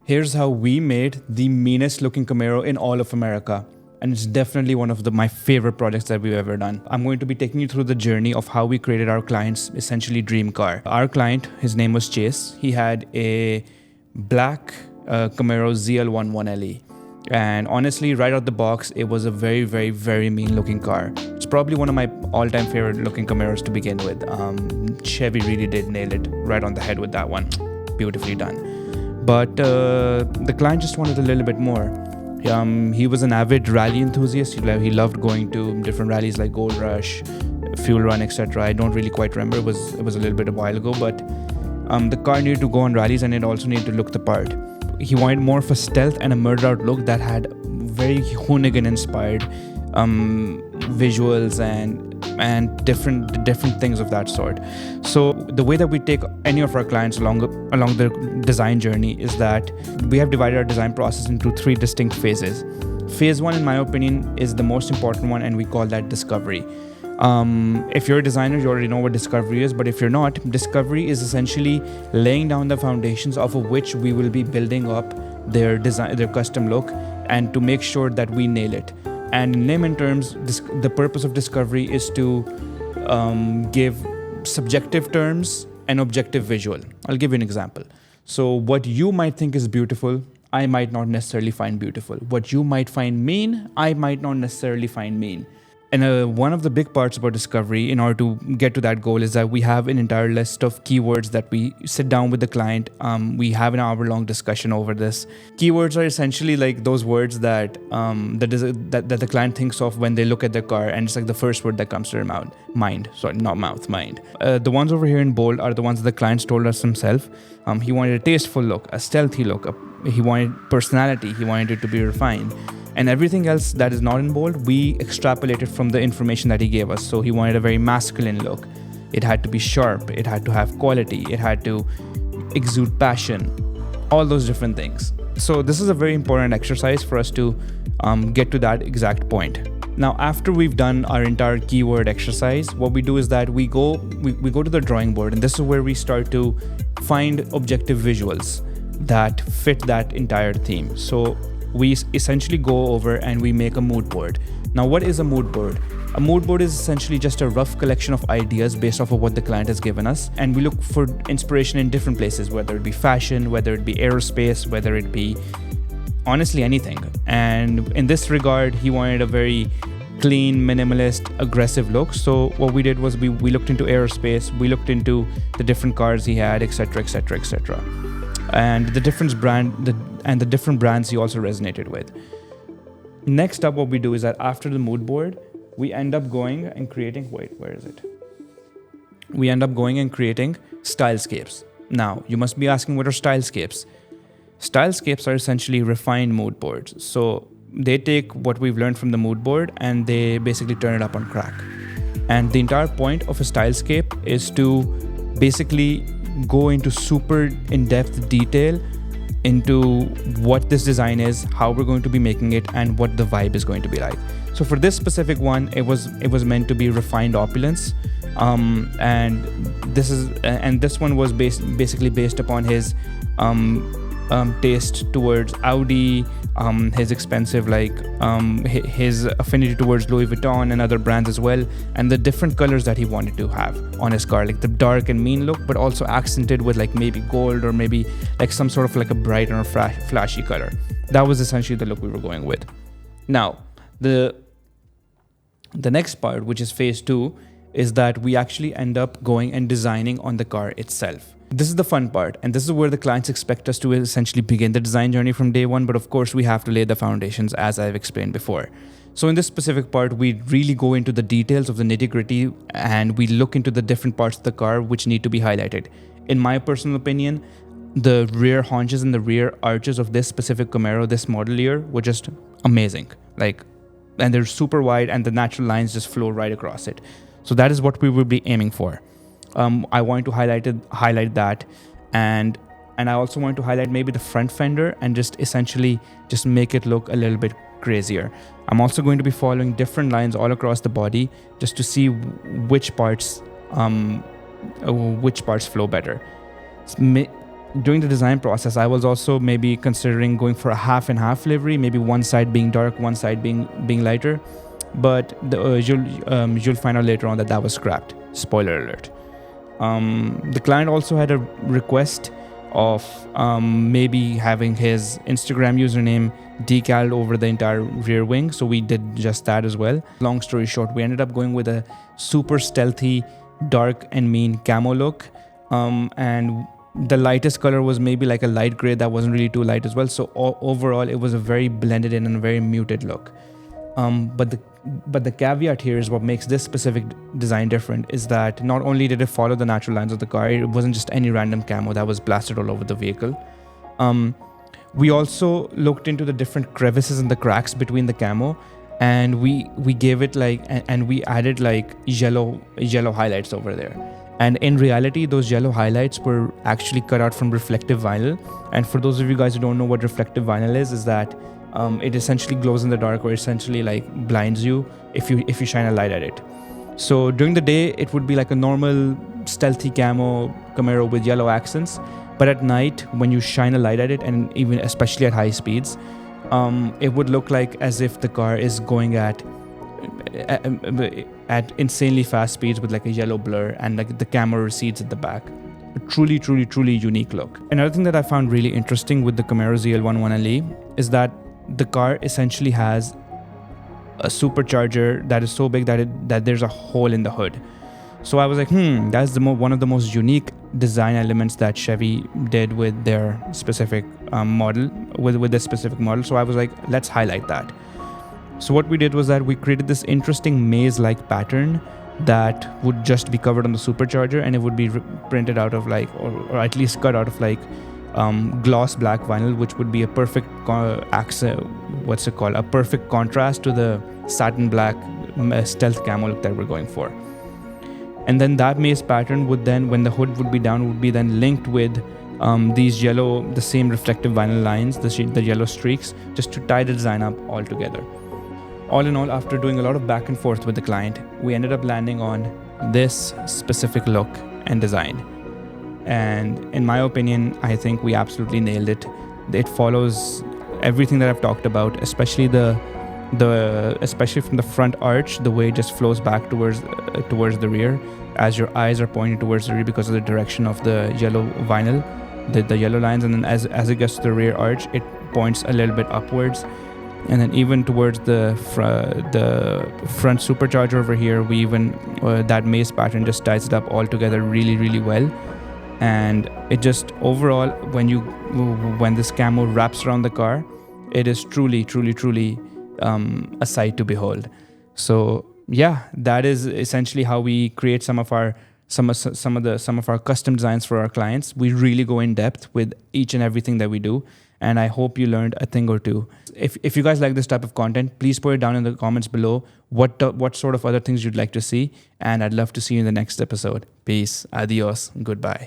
Here's how we made the meanest looking Camaro in all of America. And it's definitely one of my favorite projects that we've ever done. I'm going to be taking you through the journey of how we created our client's essentially dream car. Our client, his name was Chase. He had a black Camaro ZL1 1LE. And honestly, right out the box, it was a very, very, very mean looking car. It's probably one of my all-time favorite looking Camaros to begin with. Chevy really did nail it right on the head with that one. Beautifully done. But the client just wanted a little bit more. He was an avid rally enthusiast. He loved going to different rallies like Gold Rush, Fuel Run, etc. I don't really quite remember. It was a little bit a while ago, but the car needed to go on rallies and it also needed to look the part. He wanted more of a stealth and a murder out look that had very Hoonigan-inspired visuals and different things of that sort. So the way that we take any of our clients along the design journey is that we have divided our design process into 3 distinct phases. Phase 1, in my opinion, is the most important one, and we call that discovery. If you're a designer, you already know what discovery is, but if you're not, discovery is essentially laying down the foundations off of which we will be building up their design, their custom look, and to make sure that we nail it. And in layman terms, the purpose of discovery is to give subjective terms and objective visual. I'll give you an example. So what you might think is beautiful, I might not necessarily find beautiful. What you might find mean, I might not necessarily find mean. And one of the big parts about discovery in order to get to that goal is that we have an entire list of keywords that we sit down with the client. We have an hour-long discussion over this. Keywords are essentially like those words that that the client thinks of when they look at their car, and it's like the first word that comes to their mind. Sorry, not mouth, mind. The ones over here in bold are the ones that the clients told us himself. He wanted a tasteful look, a stealthy look. He wanted personality. He wanted it to be refined. And everything else that is not in bold, we extrapolated from the information that he gave us. So he wanted a very masculine look. It had to be sharp. It had to have quality. It had to exude passion. All those different things. So this is a very important exercise for us to get to that exact point. Now, after we've done our entire keyword exercise, what we do is that we go to the drawing board, and this is where we start to find objective visuals that fit that entire theme. So we essentially go over and we make a mood board. Now, what is a mood board? A mood board is essentially just a rough collection of ideas based off of what the client has given us. And we look for inspiration in different places, whether it be fashion, whether it be aerospace, whether it be honestly anything. And in this regard, he wanted a very clean, minimalist, aggressive look. So what we did was we looked into aerospace, we looked into the different cars he had, etc., etc., etc. And the different brands he also resonated with. Next up, what we do is that after the mood board, we end up going and creating, we end up going and creating stylescapes. Now, you must be asking, what are stylescapes? Stylescapes are essentially refined mood boards. So they take what we've learned from the mood board and they basically turn it up on crack. And the entire point of a stylescape is to basically go into super in-depth detail into what this design is, how we're going to be making it, and what the vibe is going to be like. So for this specific one, it was meant to be refined opulence, and this one was basically based upon his taste towards Audi, his expensive his affinity towards Louis Vuitton and other brands as well, and the different colors that he wanted to have on his car, like the dark and mean look, but also accented with like maybe gold or maybe like some sort of like a bright or flashy color. That was essentially the look we were going with. Now, the next part, which is phase 2, is that we actually end up going and designing on the car itself. This is the fun part, and this is where the clients expect us to essentially begin the design journey from day one, but of course we have to lay the foundations as I've explained before. So in this specific part, we really go into the details of the nitty-gritty and we look into the different parts of the car which need to be highlighted. In my personal opinion, the rear haunches and the rear arches of this specific Camaro, this model year, were just amazing. And they're super wide and the natural lines just flow right across it. So that is what we will be aiming for. I want to highlight that, and I also want to highlight maybe the front fender and just essentially just make it look a little bit crazier. I'm also going to be following different lines all across the body just to see which parts flow better. during the design process, I was also maybe considering going for a half and half livery, maybe one side being dark, one side being lighter. But you'll find out later on that was scrapped. Spoiler alert. The client also had a request of maybe having his Instagram username decaled over the entire rear wing. So we did just that as well. Long story short, we ended up going with a super stealthy, dark and mean camo look. And the lightest color was maybe like a light gray that wasn't really too light as well. So overall, it was a very blended in and very muted look. But the caveat here is what makes this specific design different is that not only did it follow the natural lines of the car, it wasn't just any random camo that was blasted all over the vehicle. We also looked into the different crevices and the cracks between the camo, and we gave it and we added yellow highlights over there. And in reality, those yellow highlights were actually cut out from reflective vinyl. And for those of you guys who don't know what reflective vinyl is that it essentially glows in the dark, or essentially blinds you if you shine a light at it. So during the day, it would be like a normal stealthy camo Camaro with yellow accents. But at night, when you shine a light at it, and even especially at high speeds, it would look like as if the car is going at insanely fast speeds with a yellow blur, and the camera recedes at the back. A truly unique look. Another thing that I found really interesting with the Camaro ZL1 1LE is that the car essentially has a supercharger that is so big that there's a hole in the hood. So I was like, that's one of the most unique design elements that Chevy did with their specific model, with this specific model. So I was like, let's highlight that. So what we did was that we created this interesting maze-like pattern that would just be covered on the supercharger, and it would be printed out of or at least cut out of gloss black vinyl, which would be a perfect a perfect contrast to the satin black stealth camo look that we're going for. And then that maze pattern would then, when the hood would be down, would be then linked with the same reflective vinyl lines, the yellow streaks, just to tie the design up all together. All in all, after doing a lot of back and forth with the client, we ended up landing on this specific look and design. And in my opinion, I think we absolutely nailed it. It follows everything that I've talked about, especially especially from the front arch, the way it just flows back towards the rear, as your eyes are pointing towards the rear because of the direction of the yellow vinyl, the yellow lines, and then as it gets to the rear arch, it points a little bit upwards. And then even towards the front supercharger over here, we even that maze pattern just ties it up all together really well. And it just overall, when this camo wraps around the car, it is truly a sight to behold. So yeah, that is essentially how we create some of our custom designs for our clients. We really go in depth with each and everything that we do, and I hope you learned a thing or two. If you guys like this type of content, please put it down in the comments below what sort of other things you'd like to see, and I'd love to see you in the next episode. Peace, adios, goodbye.